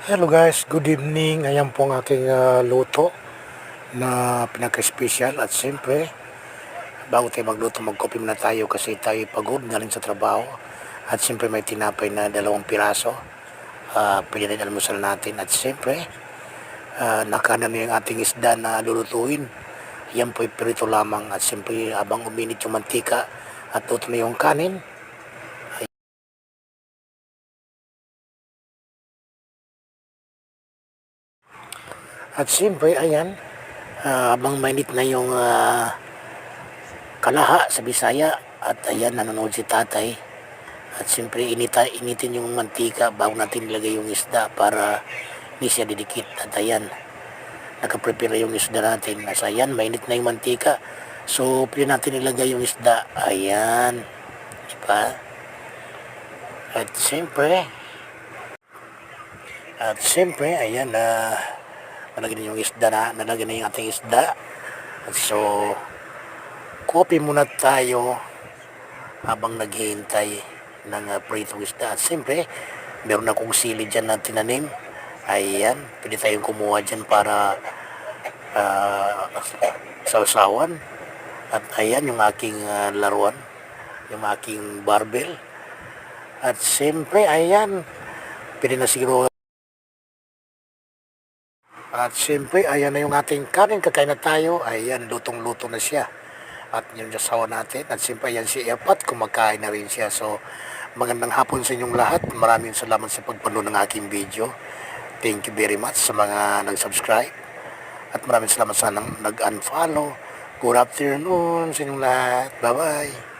Hello guys, good evening. Ayan po ang aking luto na pinaka-special. At siyempre, bago tayo magluto, mag-coffee muna tayo kasi tayo pagod galing sa trabaho. At siyempre may tinapay na 2 piraso. Pwede rin almusal natin. At siyempre, nakanan na yung ating isda na lulutuin. Yan po prito lamang. At siyempre, habang uminit yung mantika at luto na yung kanin, at siyempre, ayan, habang mainit na yung kalaha sa Bisaya, at ayan, nanonood si tatay. At siyempre, initin yung mantika bago natin ilagay yung isda para hindi siya didikit. At ayan, nakaprepare yung isda natin. Nasa ayan, mainit na yung mantika. So, pwede natin ilagay yung isda. Ayan, diba? At siyempre, ayan, nalagyan na yung isda nalagyan na yung ating isda. At so, coffee muna tayo habang naghihintay ng pritong isda. At siyempre, meron akong sili dyan na tinanim. Ayan, pwede tayong kumuha dyan para sausawan. At ayan yung aking laruan, yung aking barbell. At siyempre, ayan, pwede na siguro. At siyempre, ayan na yung ating kanin. Kakain na tayo. Ayan, lutong-luto na siya. At yung sasawa natin. At siyempre, ayan si Epat. Kumakain na rin siya. So, magandang hapon sa inyong lahat. Maraming salamat sa pagpanood ng aking video. Thank you very much sa mga nag-subscribe. At maraming salamat sa nag-unfollow. Good afternoon sa inyong lahat. Bye-bye.